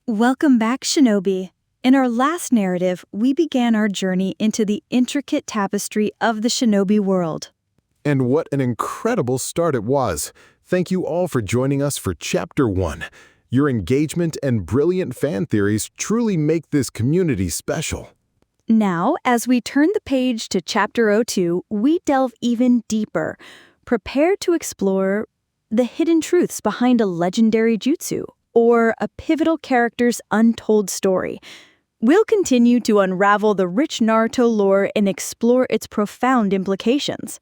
Welcome back, Shinobi. In our last narrative, we began our journey into the intricate tapestry of the Shinobi world. And what an incredible start it was. Thank you all for joining us for Chapter 1. Your engagement and brilliant fan theories truly make this community special. Now, as we turn the page to Chapter 02, we delve even deeper, prepared to explore the hidden truths behind a legendary jutsu, or a pivotal character's untold story. We'll continue to unravel the rich Naruto lore and explore its profound implications.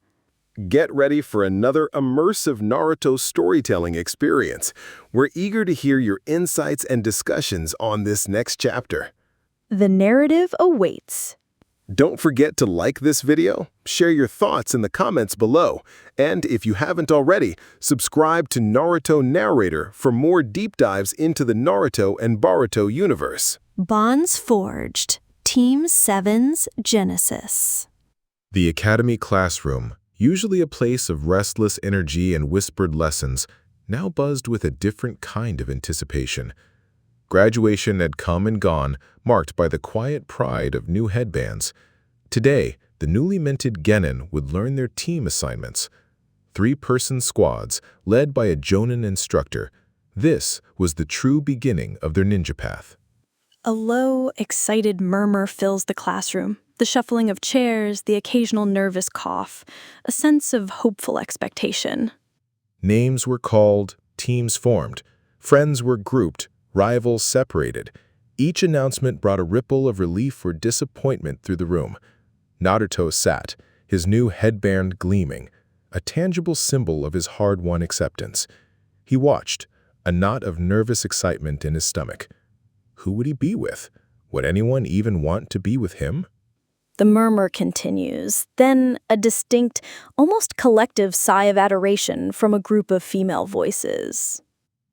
Get ready for another immersive Naruto storytelling experience. We're eager to hear your insights and discussions on this next chapter. The narrative awaits. Don't forget to like this video, share your thoughts in the comments below, and if you haven't already, subscribe to Naruto Narrator for more deep dives into the Naruto and Boruto universe. Bonds Forged, Team 7's Genesis. The Academy classroom, usually a place of restless energy and whispered lessons, now buzzed with a different kind of anticipation. Graduation had come and gone, marked by the quiet pride of new headbands. Today, the newly minted genin would learn their team assignments. 3-person squads, led by a jonin instructor. This was the true beginning of their ninja path. A low, excited murmur fills the classroom. The shuffling of chairs, the occasional nervous cough, a sense of hopeful expectation. Names were called, teams formed, friends were grouped, rivals separated. Each announcement brought a ripple of relief or disappointment through the room. Naruto sat, his new headband gleaming, a tangible symbol of his hard-won acceptance. He watched, a knot of nervous excitement in his stomach. Who would he be with? Would anyone even want to be with him? The murmur continues, then a distinct, almost collective sigh of adoration from a group of female voices.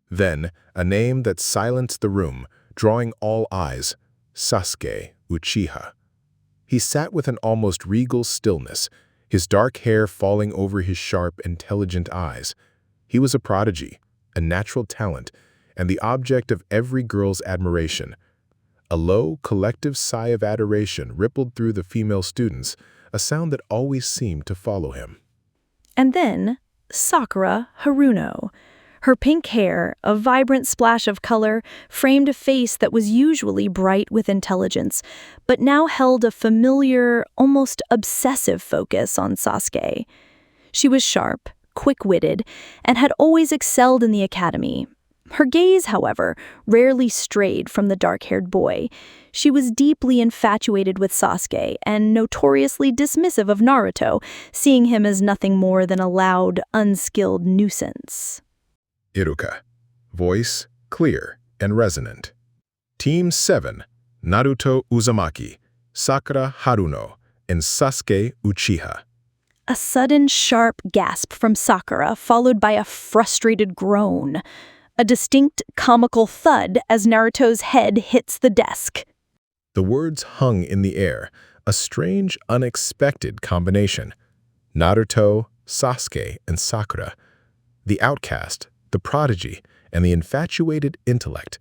Then, a name that silenced the room, drawing all eyes, Sasuke Uchiha. He sat with an almost regal stillness, his dark hair falling over his sharp, intelligent eyes. He was a prodigy, a natural talent, and the object of every girl's admiration. A low, collective sigh of adoration rippled through the female students, a sound that always seemed to follow him. And then, Sakura Haruno. Her pink hair, a vibrant splash of color, framed a face that was usually bright with intelligence, but now held a familiar, almost obsessive focus on Sasuke. She was sharp, quick-witted, and had always excelled in the academy. Her gaze, however, rarely strayed from the dark-haired boy. She was deeply infatuated with Sasuke and notoriously dismissive of Naruto, seeing him as nothing more than a loud, unskilled nuisance. Iruka. Voice clear and resonant. Team 7, Naruto Uzumaki, Sakura Haruno, and Sasuke Uchiha. A sudden, sharp gasp from Sakura, followed by a frustrated groan. A distinct, comical thud as Naruto's head hits the desk. The words hung in the air, a strange, unexpected combination. Naruto, Sasuke, and Sakura. The outcast, the prodigy, and the infatuated intellect.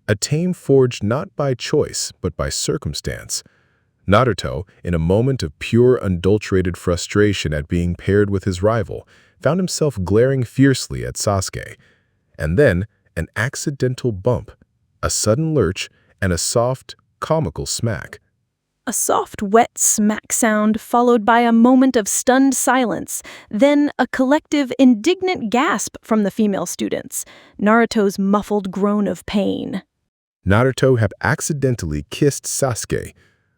A team forged not by choice, but by circumstance. Naruto, in a moment of pure, unadulterated frustration at being paired with his rival, found himself glaring fiercely at Sasuke. And then, an accidental bump, a sudden lurch, and a soft, comical smack. A soft, wet smack sound followed by a moment of stunned silence, then a collective, indignant gasp from the female students, Naruto's muffled groan of pain. Naruto had accidentally kissed Sasuke.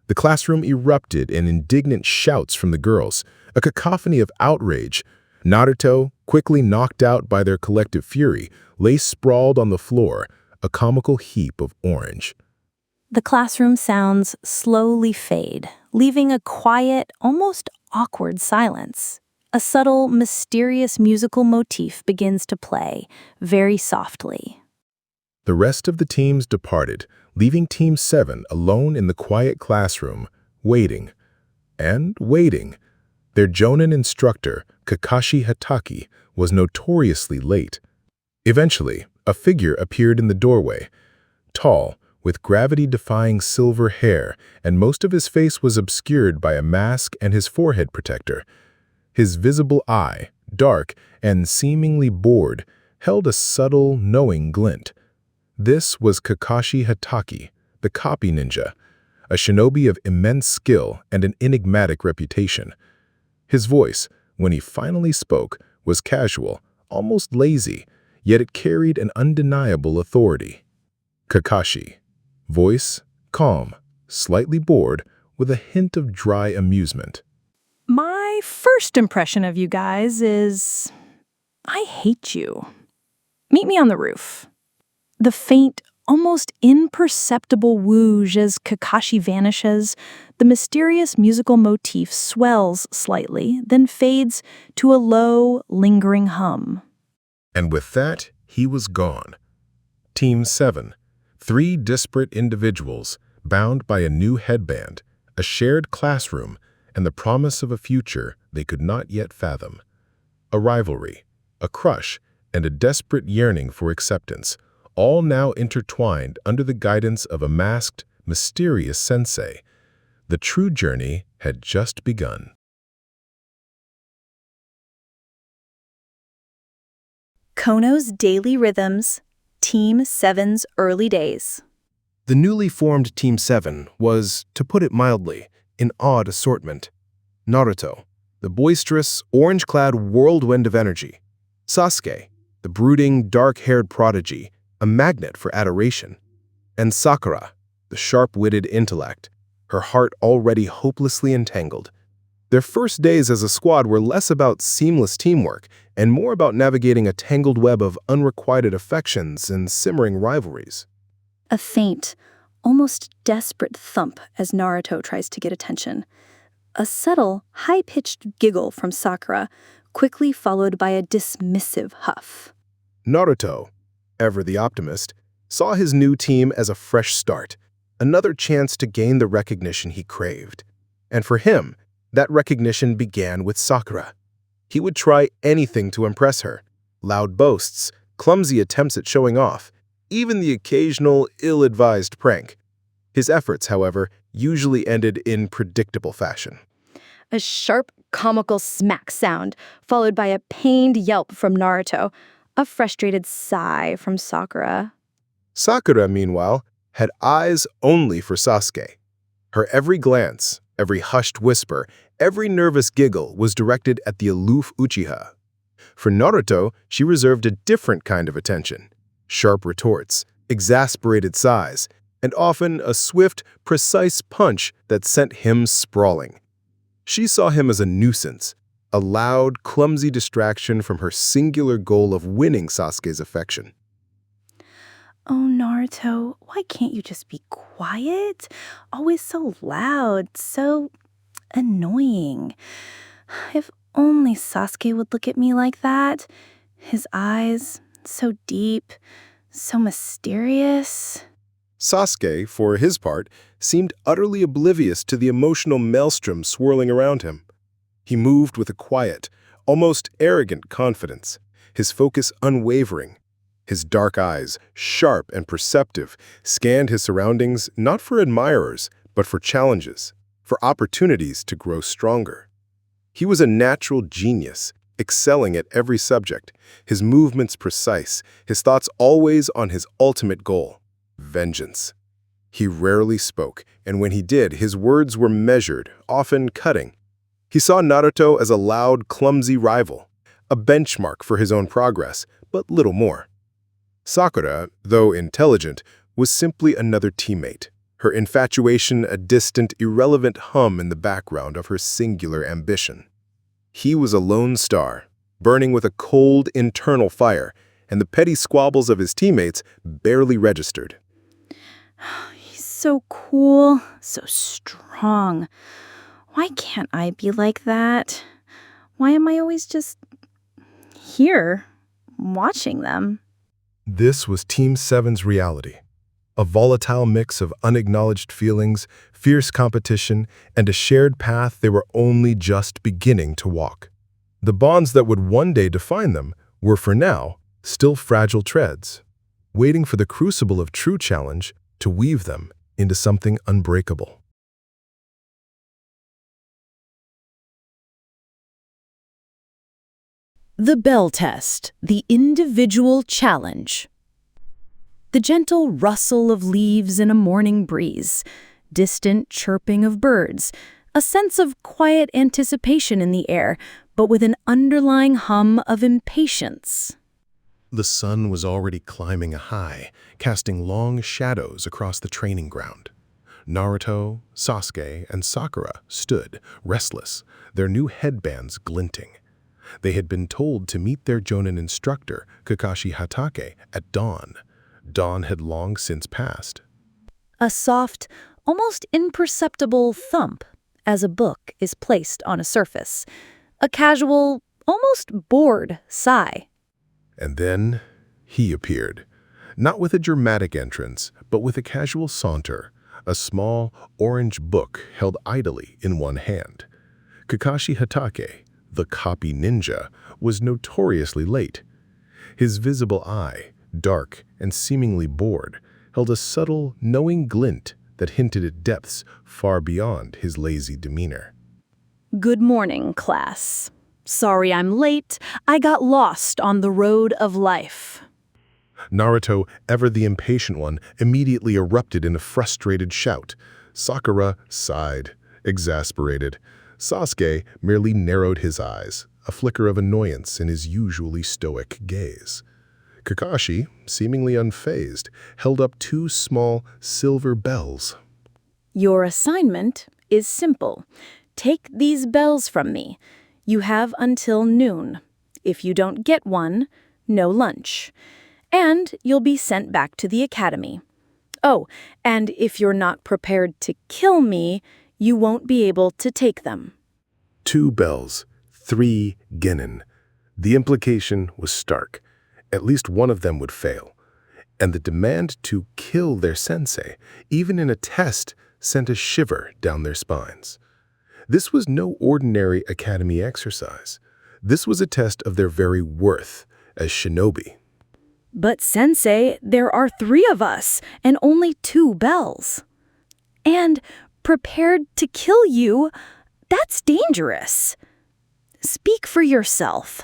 The classroom erupted in indignant shouts from the girls, a cacophony of outrage. Naruto, quickly knocked out by their collective fury, lay sprawled on the floor, a comical heap of orange. The classroom sounds slowly fade, leaving a quiet, almost awkward silence. A subtle, mysterious musical motif begins to play, very softly. The rest of the teams departed, leaving Team 7 alone in the quiet classroom, waiting and waiting. Their jonin instructor, Kakashi Hatake, was notoriously late. Eventually, a figure appeared in the doorway. tall, with gravity-defying silver hair, and most of his face was obscured by a mask and his forehead protector. His visible eye, dark and seemingly bored, held a subtle, knowing glint. This was Kakashi Hatake, the copy ninja, a shinobi of immense skill and an enigmatic reputation. His voice, when he finally spoke, was casual, almost lazy, yet it carried an undeniable authority. Kakashi. Voice, calm, slightly bored, with a hint of dry amusement. My first impression of you guys is, I hate you. Meet me on the roof. The faint, almost imperceptible whoosh as Kakashi vanishes, the mysterious musical motif swells slightly, then fades to a low, lingering hum. And with that, he was gone. Team 7. 3 disparate individuals, bound by a new headband, a shared classroom, and the promise of a future they could not yet fathom. A rivalry, a crush, and a desperate yearning for acceptance, all now intertwined under the guidance of a masked, mysterious sensei. The true journey had just begun. Kono's Daily Rhythms, Team 7's Early Days. The newly formed Team 7 was, to put it mildly, an odd assortment. Naruto, the boisterous, orange-clad whirlwind of energy. Sasuke, the brooding, dark-haired prodigy, a magnet for adoration. And Sakura, the sharp-witted intellect, her heart already hopelessly entangled. Their first days as a squad were less about seamless teamwork and more about navigating a tangled web of unrequited affections and simmering rivalries. A faint, almost desperate thump as Naruto tries to get attention. A subtle, high-pitched giggle from Sakura, quickly followed by a dismissive huff. Naruto, ever the optimist, saw his new team as a fresh start, another chance to gain the recognition he craved. And for him, that recognition began with Sakura. He would try anything to impress her. Loud boasts, clumsy attempts at showing off, even the occasional ill-advised prank. His efforts, however, usually ended in predictable fashion. A sharp, comical smack sound, followed by a pained yelp from Naruto, a frustrated sigh from Sakura. Sakura, meanwhile, had eyes only for Sasuke. Her every glance, every hushed whisper, every nervous giggle was directed at the aloof Uchiha. For Naruto, she reserved a different kind of attention. Sharp retorts, exasperated sighs, and often a swift, precise punch that sent him sprawling. She saw him as a nuisance, a loud, clumsy distraction from her singular goal of winning Sasuke's affection. Oh, Naruto, why can't you just be quiet? Always so loud, so annoying. If only Sasuke would look at me like that. His eyes, so deep, so mysterious. Sasuke, for his part, seemed utterly oblivious to the emotional maelstrom swirling around him. He moved with a quiet, almost arrogant confidence, his focus unwavering. His dark eyes, sharp and perceptive, scanned his surroundings not for admirers, but for challenges, for opportunities to grow stronger. He was a natural genius, excelling at every subject, his movements precise, his thoughts always on his ultimate goal, vengeance. He rarely spoke, and when he did, his words were measured, often cutting. He saw Naruto as a loud, clumsy rival, a benchmark for his own progress, but little more. Sakura, though intelligent, was simply another teammate, her infatuation a distant, irrelevant hum in the background of her singular ambition. He was a lone star, burning with a cold, internal fire, and the petty squabbles of his teammates barely registered. He's so cool, so strong. Why can't I be like that? Why am I always just here, watching them? This was Team 7's reality, a volatile mix of unacknowledged feelings, fierce competition, and a shared path they were only just beginning to walk. The bonds that would one day define them were, for now, still fragile treads. waiting for the crucible of true challenge to weave them into something unbreakable. The bell test, the individual challenge. The gentle rustle of leaves in a morning breeze, distant chirping of birds, a sense of quiet anticipation in the air, but with an underlying hum of impatience. The sun was already climbing a high, casting long shadows across the training ground. Naruto, Sasuke, and Sakura stood, restless, their new headbands glinting. They had been told to meet their Jonin instructor, Kakashi Hatake, at dawn. Dawn had long since passed. A soft, almost imperceptible thump as a book is placed on a surface. A casual, almost bored sigh. And then he appeared, not with a dramatic entrance, but with a casual saunter, a small, orange book held idly in one hand. Kakashi Hatake, the copy ninja, was notoriously late. His visible eye, dark and seemingly bored, held a subtle, knowing glint that hinted at depths far beyond his lazy demeanor. Good morning, class. Sorry I'm late. I got lost on the road of life. Naruto, ever the impatient one, immediately erupted in a frustrated shout. Sakura sighed, exasperated. Sasuke merely narrowed his eyes, a flicker of annoyance in his usually stoic gaze. Kakashi, seemingly unfazed, held up two small silver bells. Your assignment is simple. Take these bells from me. You have until noon. If you don't get one, no lunch. And you'll be sent back to the academy. Oh, and if you're not prepared to kill me, you won't be able to take them. 2 bells, 3 genin. The implication was stark. At least one of them would fail. And the demand to kill their sensei, even in a test, sent a shiver down their spines. This was no ordinary academy exercise. This was a test of their very worth as shinobi. But sensei, there are 3 of us, and only 2 bells. And prepared to kill you, that's dangerous. Speak for yourself.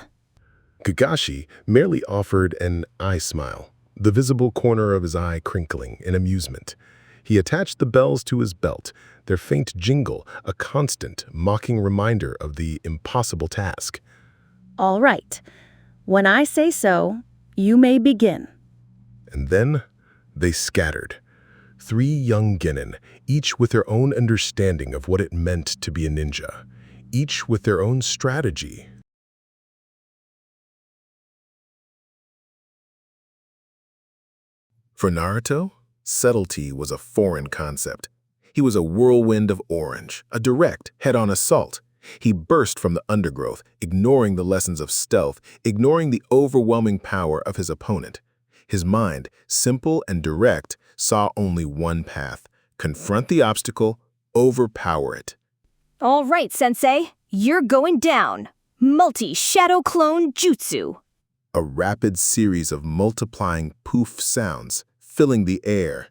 Kakashi merely offered an eye smile, the visible corner of his eye crinkling in amusement. He attached the bells to his belt, their faint jingle a constant, mocking reminder of the impossible task. All right. When I say so, you may begin. And then they scattered. 3 young genin, each with their own understanding of what it meant to be a ninja, each with their own strategy. For Naruto, subtlety was a foreign concept. He was a whirlwind of orange, a direct, head-on assault. He burst from the undergrowth, ignoring the lessons of stealth, ignoring the overwhelming power of his opponent. His mind, simple and direct, saw only one path: confront the obstacle, overpower it. All right, Sensei, you're going down. Multi-shadow clone jutsu. A rapid series of multiplying poof sounds, filling the air.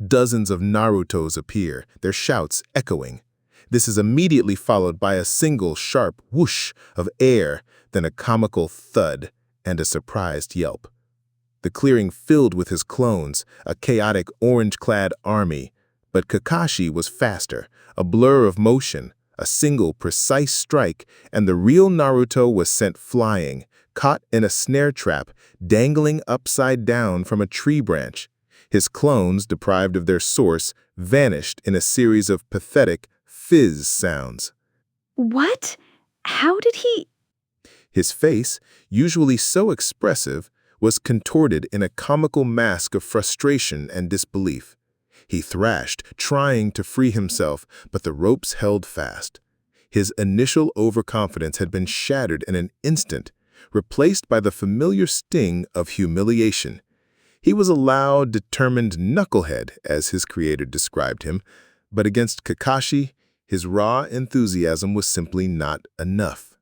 Dozens of Narutos appear, their shouts echoing. This is immediately followed by a single sharp whoosh of air, then a comical thud and a surprised yelp. The clearing filled with his clones, a chaotic orange-clad army. But Kakashi was faster, a blur of motion, a single precise strike, and the real Naruto was sent flying, caught in a snare trap, dangling upside down from a tree branch. His clones, deprived of their source, vanished in a series of pathetic fizz sounds. What? How did he... His face, usually so expressive, was contorted in a comical mask of frustration and disbelief. He thrashed, trying to free himself, but the ropes held fast. His initial overconfidence had been shattered in an instant, replaced by the familiar sting of humiliation. He was a loud, determined knucklehead, as his creator described him, but against Kakashi, his raw enthusiasm was simply not enough.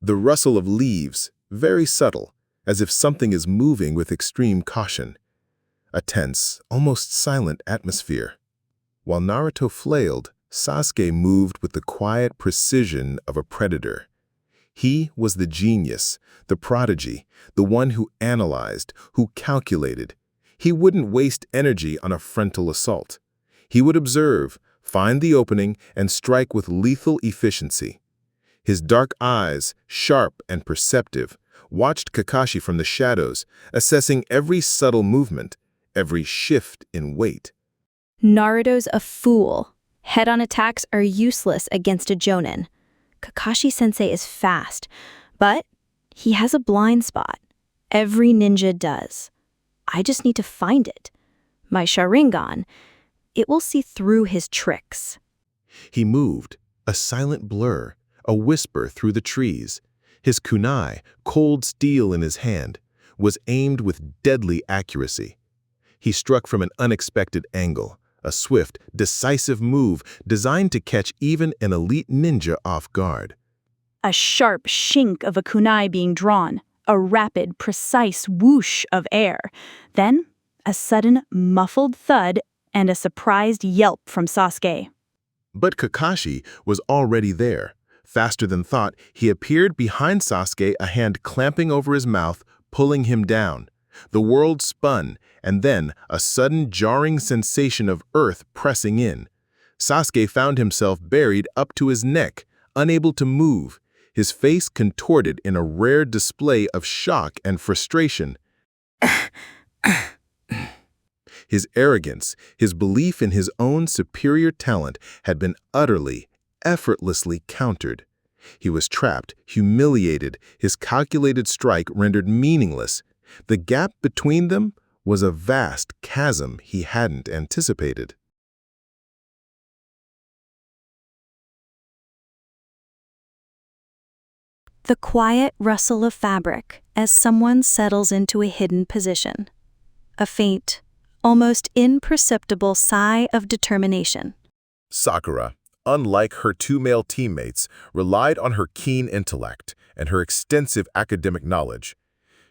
The rustle of leaves, very subtle, as if something is moving with extreme caution. A tense, almost silent atmosphere. While Naruto flailed, Sasuke moved with the quiet precision of a predator. He was the genius, the prodigy, the one who analyzed, who calculated. He wouldn't waste energy on a frontal assault. He would observe, find the opening, and strike with lethal efficiency. His dark eyes, sharp and perceptive, watched Kakashi from the shadows, assessing every subtle movement, every shift in weight. Naruto's a fool. Head-on attacks are useless against a jonin. Kakashi-sensei is fast, but he has a blind spot. Every ninja does. I just need to find it. My Sharingan, it will see through his tricks. He moved, a silent blur, a whisper through the trees. His kunai, cold steel in his hand, was aimed with deadly accuracy. He struck from an unexpected angle, a swift, decisive move designed to catch even an elite ninja off guard. A sharp shink of a kunai being drawn, a rapid, precise whoosh of air, then a sudden, muffled thud and a surprised yelp from Sasuke. But Kakashi was already there. Faster than thought, he appeared behind Sasuke, a hand clamping over his mouth, pulling him down. The world spun, and then a sudden jarring sensation of earth pressing in. Sasuke found himself buried up to his neck, unable to move, his face contorted in a rare display of shock and frustration. His arrogance, his belief in his own superior talent had been utterly, effortlessly countered. He was trapped, humiliated, his calculated strike rendered meaningless. The gap between them was a vast chasm he hadn't anticipated. The quiet rustle of fabric as someone settles into a hidden position. A faint, almost imperceptible sigh of determination. Sakura, unlike her two male teammates, relied on her keen intellect and her extensive academic knowledge.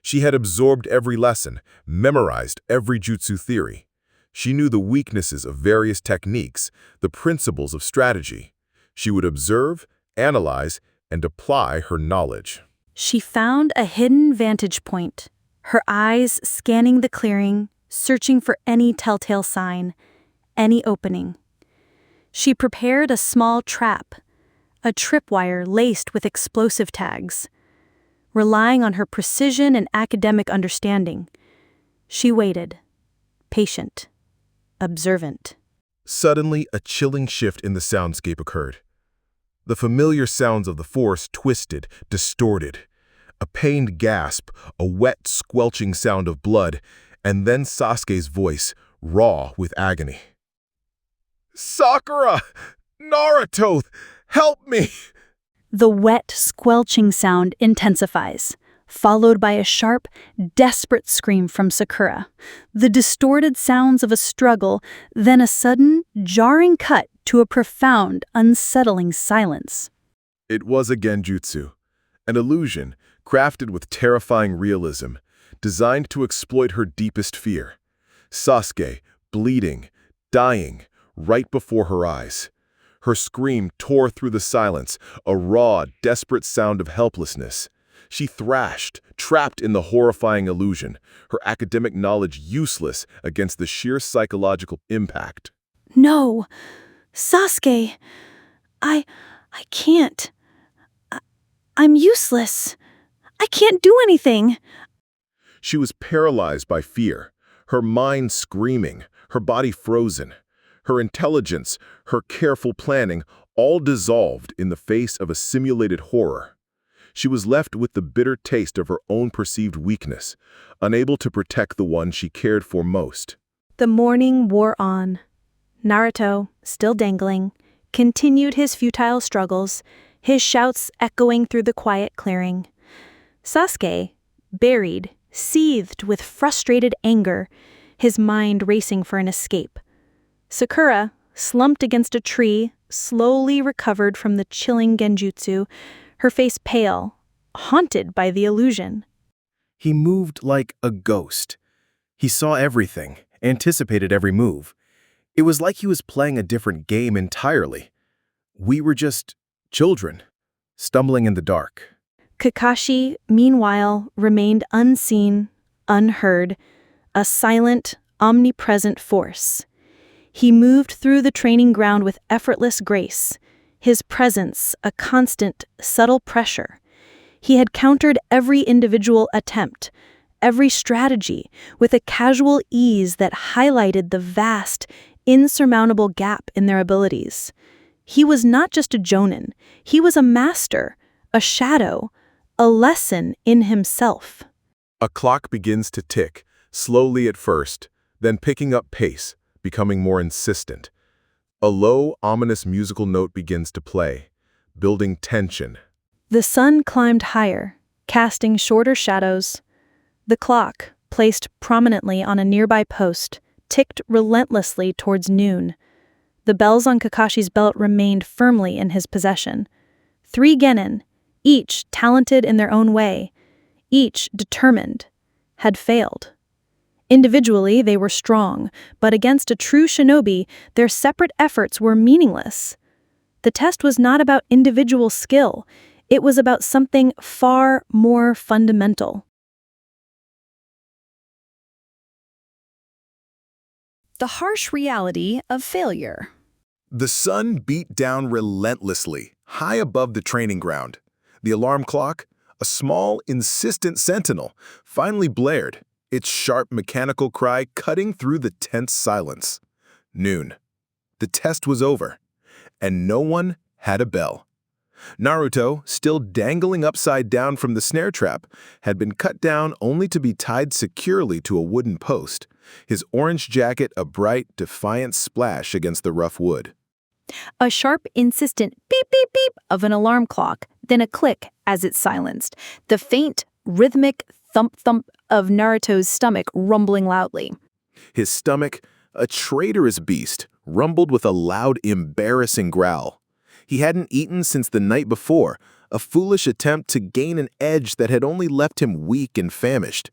She had absorbed every lesson, memorized every jutsu theory. She knew the weaknesses of various techniques, the principles of strategy. She would observe, analyze, and apply her knowledge. She found a hidden vantage point, her eyes scanning the clearing, searching for any telltale sign, any opening. She prepared a small trap, a tripwire laced with explosive tags. Relying on her precision and academic understanding, she waited, patient, observant. Suddenly, a chilling shift in the soundscape occurred. The familiar sounds of the forest twisted, distorted. A pained gasp, a wet, squelching sound of blood, and then Sasuke's voice, raw with agony. "Sakura! Naruto! Help me!" The wet, squelching sound intensifies, followed by a sharp, desperate scream from Sakura. The distorted sounds of a struggle, then a sudden, jarring cut to a profound, unsettling silence. It was a genjutsu, an illusion crafted with terrifying realism, designed to exploit her deepest fear. Sasuke, bleeding, dying, right before her eyes. Her scream tore through the silence, a raw, desperate sound of helplessness. She thrashed, trapped in the horrifying illusion, her academic knowledge useless against the sheer psychological impact. No, Sasuke, I can't. I'm useless. I can't do anything. She was paralyzed by fear, her mind screaming, her body frozen. Her intelligence, her careful planning, all dissolved in the face of a simulated horror. She was left with the bitter taste of her own perceived weakness, unable to protect the one she cared for most. The morning wore on. Naruto, still dangling, continued his futile struggles, his shouts echoing through the quiet clearing. Sasuke, buried, seethed with frustrated anger, his mind racing for an escape. Sakura, slumped against a tree, slowly recovered from the chilling genjutsu, her face pale, haunted by the illusion. He moved like a ghost. He saw everything, anticipated every move. It was like he was playing a different game entirely. We were just children, stumbling in the dark. Kakashi, meanwhile, remained unseen, unheard, a silent, omnipresent force. He moved through the training ground with effortless grace, his presence a constant, subtle pressure. He had countered every individual attempt, every strategy, with a casual ease that highlighted the vast, insurmountable gap in their abilities. He was not just a jonin, he was a master, a shadow, a lesson in himself. A clock begins to tick, slowly at first, then picking up pace, becoming more insistent. A low, ominous musical note begins to play, building tension. The sun climbed higher, casting shorter shadows. The clock, placed prominently on a nearby post, ticked relentlessly towards noon. The bells on Kakashi's belt remained firmly in his possession. 3 genin, each talented in their own way, each determined, had failed. Individually, they were strong, but against a true shinobi, their separate efforts were meaningless. The test was not about individual skill. It was about something far more fundamental. The harsh reality of failure. The sun beat down relentlessly, high above the training ground. The alarm clock, a small, insistent sentinel, finally blared, its sharp mechanical cry cutting through the tense silence. Noon. The test was over, and no one had a bell. Naruto, still dangling upside down from the snare trap, had been cut down only to be tied securely to a wooden post, his orange jacket a bright, defiant splash against the rough wood. A sharp, insistent beep, beep, beep of an alarm clock, then a click as it silenced, the faint, rhythmic thump-thump of Naruto's stomach rumbling loudly. His stomach, a traitorous beast, rumbled with a loud, embarrassing growl. He hadn't eaten since the night before, a foolish attempt to gain an edge that had only left him weak and famished.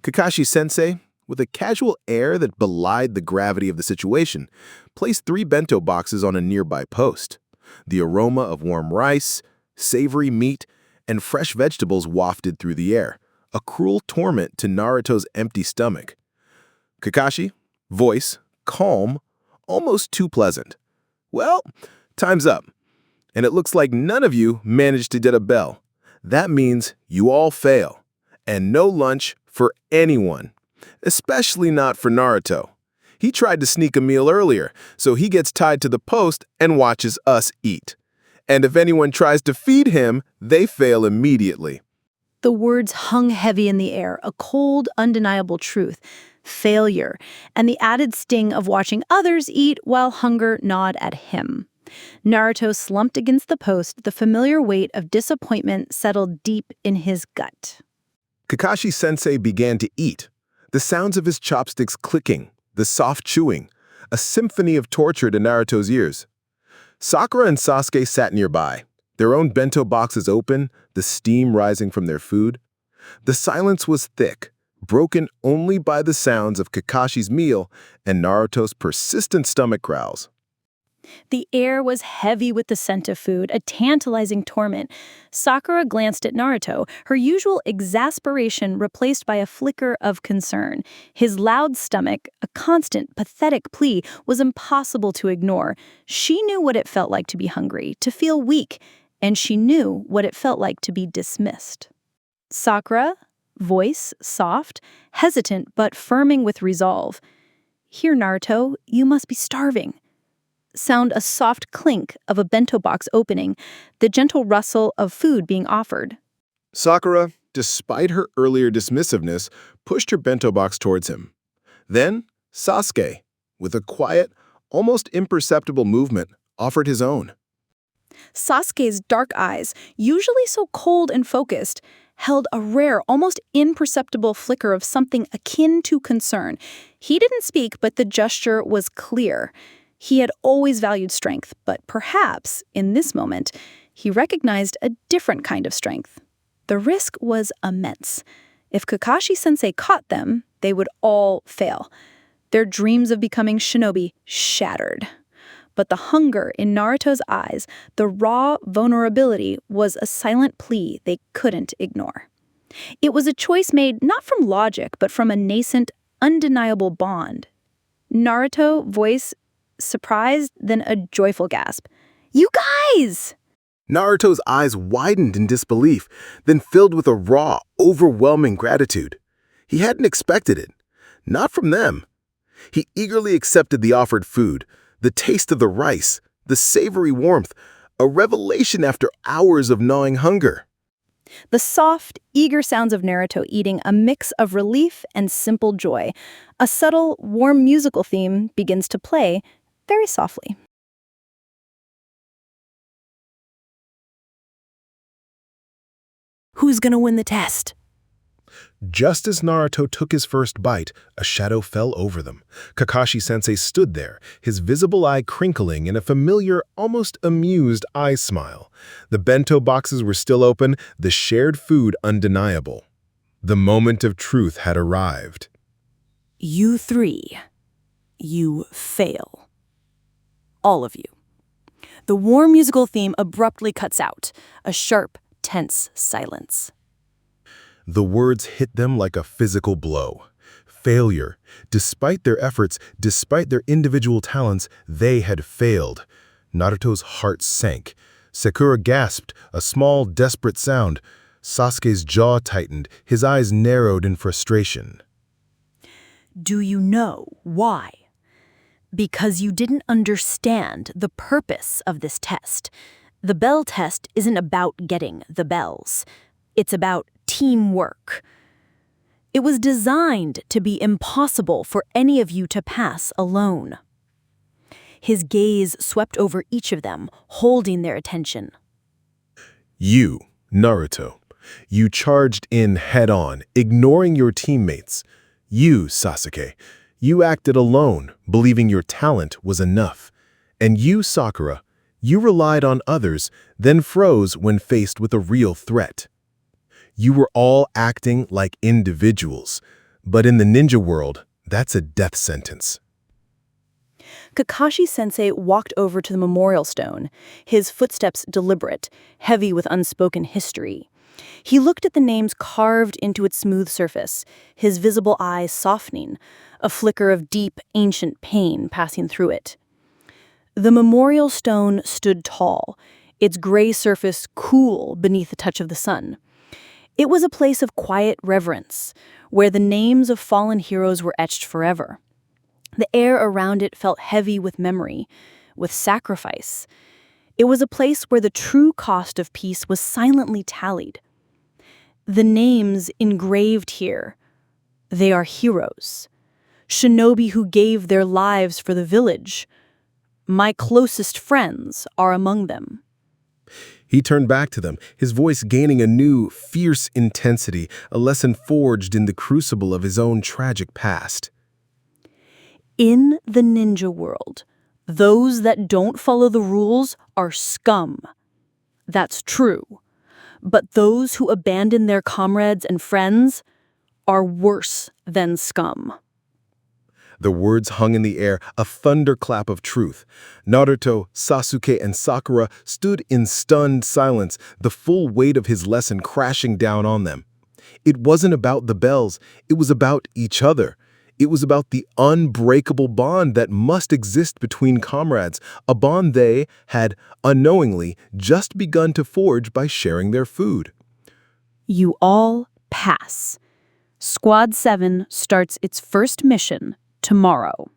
Kakashi Sensei, with a casual air that belied the gravity of the situation, placed 3 bento boxes on a nearby post. The aroma of warm rice, savory meat, and fresh vegetables wafted through the air, a cruel torment to Naruto's empty stomach. Kakashi, voice, calm, almost too pleasant. Well, time's up. And it looks like none of you managed to get a bell. That means you all fail. And no lunch for anyone. Especially not for Naruto. He tried to sneak a meal earlier, so he gets tied to the post and watches us eat. And if anyone tries to feed him, they fail immediately. The words hung heavy in the air, a cold, undeniable truth. Failure, and the added sting of watching others eat while hunger gnawed at him. Naruto slumped against the post, the familiar weight of disappointment settled deep in his gut. Kakashi Sensei began to eat, the sounds of his chopsticks clicking, the soft chewing, a symphony of torture to Naruto's ears. Sakura and Sasuke sat nearby, their own bento boxes open, the steam rising from their food. The silence was thick, broken only by the sounds of Kakashi's meal and Naruto's persistent stomach growls. The air was heavy with the scent of food, a tantalizing torment. Sakura glanced at Naruto, her usual exasperation replaced by a flicker of concern. His loud stomach, a constant, pathetic plea, was impossible to ignore. She knew what it felt like to be hungry, to feel weak, and she knew what it felt like to be dismissed. Sakura, voice soft, hesitant but firming with resolve. Here, Naruto, you must be starving. Sound a soft clink of a bento box opening, the gentle rustle of food being offered. Sakura, despite her earlier dismissiveness, pushed her bento box towards him. Then, Sasuke, with a quiet, almost imperceptible movement, offered his own. Sasuke's dark eyes, usually so cold and focused, held a rare, almost imperceptible flicker of something akin to concern. He didn't speak, but the gesture was clear. He had always valued strength, but perhaps, in this moment, he recognized a different kind of strength. The risk was immense. If Kakashi-sensei caught them, they would all fail. Their dreams of becoming shinobi shattered. But the hunger in Naruto's eyes, the raw vulnerability, was a silent plea they couldn't ignore. It was a choice made not from logic, but from a nascent, undeniable bond. Naruto, voice surprised, then a joyful gasp. "You guys!" Naruto's eyes widened in disbelief, then filled with a raw, overwhelming gratitude. He hadn't expected it. Not from them. He eagerly accepted the offered food, the taste of the rice, the savory warmth, a revelation after hours of gnawing hunger. The soft, eager sounds of Naruto eating, a mix of relief and simple joy. A subtle, warm musical theme begins to play very softly. Who's gonna win the test? Just as Naruto took his first bite, a shadow fell over them. Kakashi-sensei stood there, his visible eye crinkling in a familiar, almost amused eye smile. The bento boxes were still open, the shared food undeniable. The moment of truth had arrived. You three. You fail. All of you. The warm musical theme abruptly cuts out, a sharp, tense silence. The words hit them like a physical blow. Failure. Despite their efforts, despite their individual talents, they had failed. Naruto's heart sank. Sakura gasped, a small, desperate sound. Sasuke's jaw tightened, his eyes narrowed in frustration. Do you know why? Because you didn't understand the purpose of this test. The bell test isn't about getting the bells. It's about teamwork. It was designed to be impossible for any of you to pass alone. His gaze swept over each of them, holding their attention. You, Naruto, you charged in head-on, ignoring your teammates. You, Sasuke, you acted alone, believing your talent was enough. And you, Sakura, you relied on others, then froze when faced with a real threat. You were all acting like individuals, but in the ninja world, that's a death sentence. Kakashi-sensei walked over to the memorial stone, his footsteps deliberate, heavy with unspoken history. He looked at the names carved into its smooth surface, his visible eyes softening, a flicker of deep, ancient pain passing through it. The memorial stone stood tall, its gray surface cool beneath the touch of the sun. It was a place of quiet reverence, where the names of fallen heroes were etched forever. The air around it felt heavy with memory, with sacrifice. It was a place where the true cost of peace was silently tallied. The names engraved here, they are heroes. Shinobi who gave their lives for the village. My closest friends are among them. He turned back to them, his voice gaining a new, fierce intensity, a lesson forged in the crucible of his own tragic past. In the ninja world, those that don't follow the rules are scum. That's true. But those who abandon their comrades and friends are worse than scum. The words hung in the air, a thunderclap of truth. Naruto, Sasuke, and Sakura stood in stunned silence, the full weight of his lesson crashing down on them. It wasn't about the bells, it was about each other. It was about the unbreakable bond that must exist between comrades, a bond they had, unknowingly, just begun to forge by sharing their food. You all pass. Squad 7 starts its first mission tomorrow.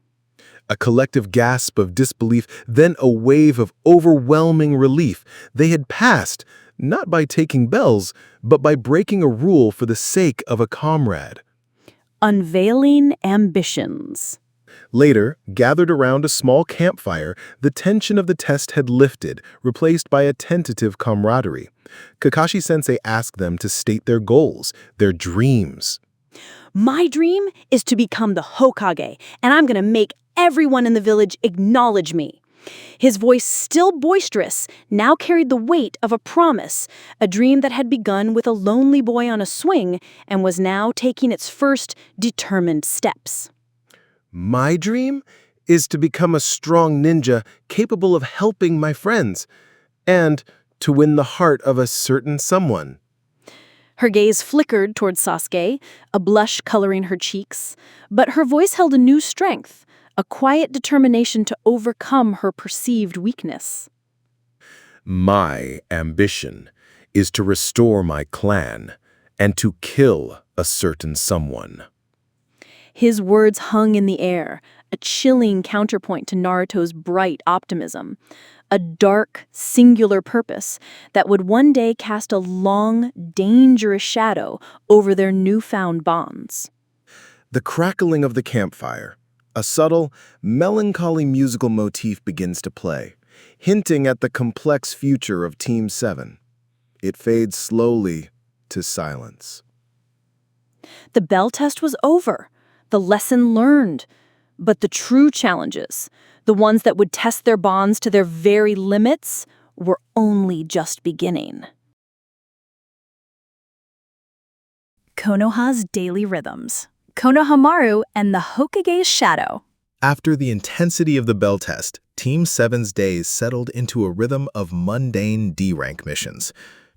A collective gasp of disbelief, then a wave of overwhelming relief. They had passed, not by taking bells, but by breaking a rule for the sake of a comrade. Unveiling ambitions. Later, gathered around a small campfire, the tension of the test had lifted, replaced by a tentative camaraderie. Kakashi-sensei asked them to state their goals, their dreams. My dream is to become the Hokage, and I'm going to make everyone in the village acknowledge me. His voice, still boisterous, now carried the weight of a promise, a dream that had begun with a lonely boy on a swing and was now taking its first determined steps. My dream is to become a strong ninja capable of helping my friends, and to win the heart of a certain someone. Her gaze flickered toward Sasuke, a blush coloring her cheeks, but her voice held a new strength, a quiet determination to overcome her perceived weakness. My ambition is to restore my clan and to kill a certain someone. His words hung in the air, a chilling counterpoint to Naruto's bright optimism, a dark, singular purpose that would one day cast a long, dangerous shadow over their newfound bonds. The crackling of the campfire, a subtle, melancholy musical motif begins to play, hinting at the complex future of Team 7. It fades slowly to silence. The bell test was over, the lesson learned, but the true challenges, the ones that would test their bonds to their very limits, were only just beginning. Konoha's Daily Rhythms. Konohamaru and the Hokage's Shadow. After the intensity of the bell test, Team 7's days settled into a rhythm of mundane D-rank missions.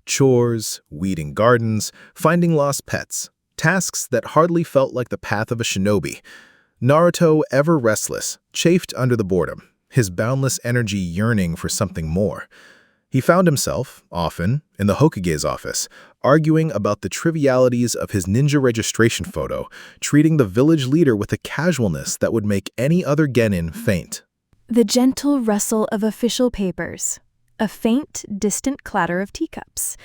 Chores, weeding gardens, finding lost pets. Tasks that hardly felt like the path of a shinobi. Naruto, ever restless, chafed under the boredom, his boundless energy yearning for something more. He found himself, often, in the Hokage's office, arguing about the trivialities of his ninja registration photo, treating the village leader with a casualness that would make any other genin faint. The gentle rustle of official papers, a faint, distant clatter of teacups,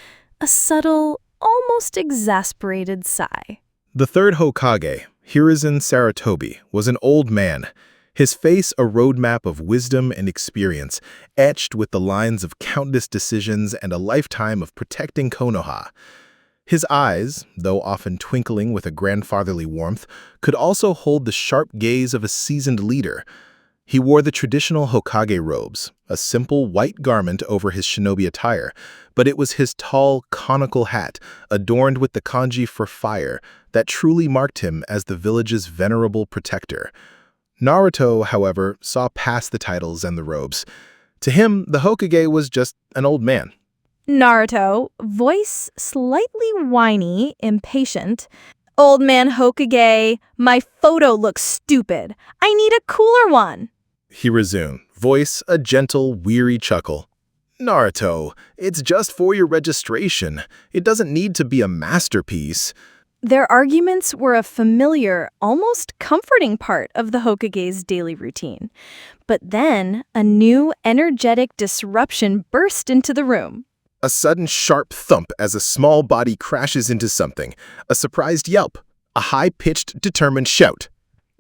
a subtle, almost exasperated sigh. The third Hokage, Hiruzen Sarutobi, was an old man, his face a roadmap of wisdom and experience, etched with the lines of countless decisions and a lifetime of protecting Konoha. His eyes, though often twinkling with a grandfatherly warmth, could also hold the sharp gaze of a seasoned leader. He wore the traditional Hokage robes, a simple white garment over his shinobi attire, but it was his tall, conical hat, adorned with the kanji for fire, that truly marked him as the village's venerable protector. Naruto, however, saw past the titles and the robes. To him, the Hokage was just an old man. Naruto, voice slightly whiny, impatient. Old man Hokage, my photo looks stupid. I need a cooler one. He resumed, voice a gentle, weary chuckle. Naruto, it's just for your registration. It doesn't need to be a masterpiece. Their arguments were a familiar, almost comforting part of the Hokage's daily routine. But then, a new, energetic disruption burst into the room. A sudden sharp thump as a small body crashes into something, a surprised yelp, a high-pitched, determined shout.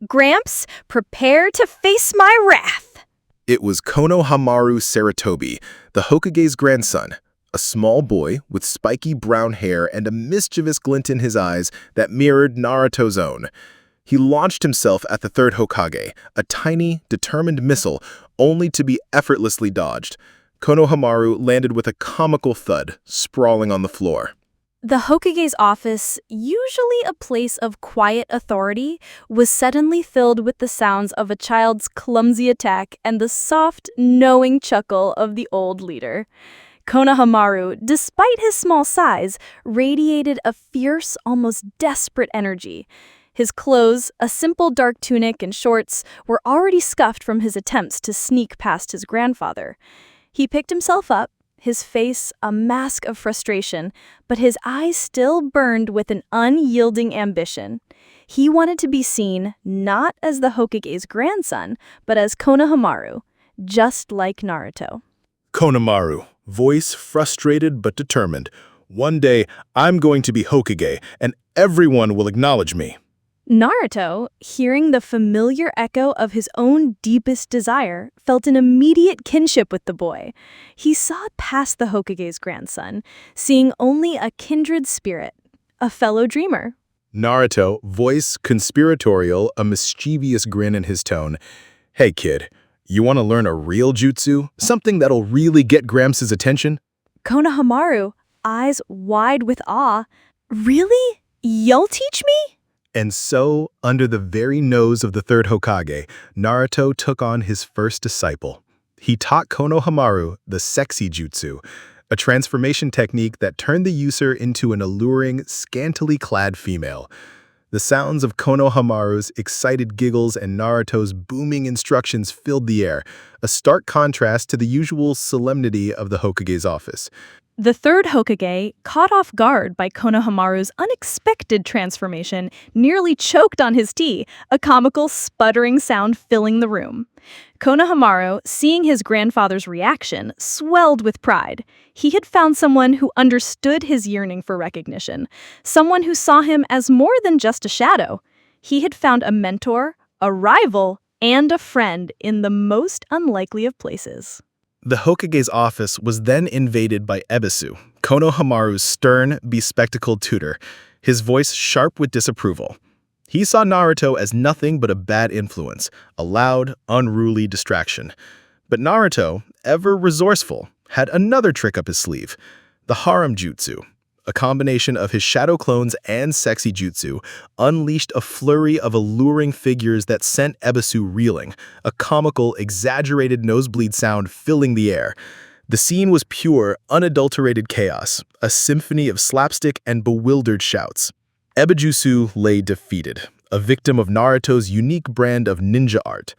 Gramps, prepare to face my wrath. It was Konohamaru Sarutobi, the Hokage's grandson, a small boy with spiky brown hair and a mischievous glint in his eyes that mirrored Naruto's own. He launched himself at the third Hokage, a tiny, determined missile, only to be effortlessly dodged. Konohamaru landed with a comical thud, sprawling on the floor. The Hokage's office, usually a place of quiet authority, was suddenly filled with the sounds of a child's clumsy attack and the soft, knowing chuckle of the old leader. Konohamaru, despite his small size, radiated a fierce, almost desperate energy. His clothes, a simple dark tunic and shorts, were already scuffed from his attempts to sneak past his grandfather. He picked himself up, his face a mask of frustration, but his eyes still burned with an unyielding ambition. He wanted to be seen not as the Hokage's grandson, but as Konohamaru, just like Naruto. Konohamaru, voice frustrated but determined. One day, I'm going to be Hokage, and everyone will acknowledge me. Naruto, hearing the familiar echo of his own deepest desire, felt an immediate kinship with the boy. He saw past the Hokage's grandson, seeing only a kindred spirit, a fellow dreamer. Naruto, voice conspiratorial, a mischievous grin in his tone. Hey kid, You want to learn a real jutsu? Something that'll really get Gramps' attention? Konohamaru, eyes wide with awe. Really? You'll teach me? And so, under the very nose of the third Hokage, Naruto took on his first disciple. He taught Konohamaru the sexy jutsu, a transformation technique that turned the user into an alluring, scantily clad female. The sounds of Konohamaru's excited giggles and Naruto's booming instructions filled the air, a stark contrast to the usual solemnity of the Hokage's office. The third Hokage, caught off guard by Konohamaru's unexpected transformation, nearly choked on his tea, a comical sputtering sound filling the room. Konohamaru, seeing his grandfather's reaction, swelled with pride. He had found someone who understood his yearning for recognition, someone who saw him as more than just a shadow. He had found a mentor, a rival, and a friend in the most unlikely of places. The Hokage's office was then invaded by Ebisu, Konohamaru's stern, bespectacled tutor, his voice sharp with disapproval. He saw Naruto as nothing but a bad influence, a loud, unruly distraction. But Naruto, ever resourceful, had another trick up his sleeve, the harem jutsu. A combination of his shadow clones and sexy jutsu unleashed a flurry of alluring figures that sent Ebisu reeling, a comical, exaggerated nosebleed sound filling the air. The scene was pure, unadulterated chaos, a symphony of slapstick and bewildered shouts. Ebijutsu lay defeated, a victim of Naruto's unique brand of ninja art.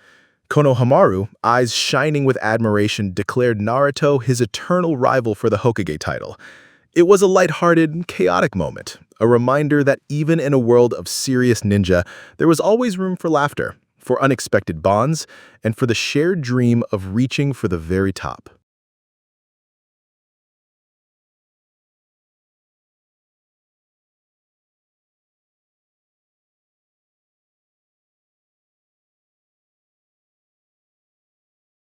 Konohamaru, eyes shining with admiration, declared Naruto his eternal rival for the Hokage title. It was a lighthearted, chaotic moment, a reminder that even in a world of serious ninja, there was always room for laughter, for unexpected bonds, and for the shared dream of reaching for the very top.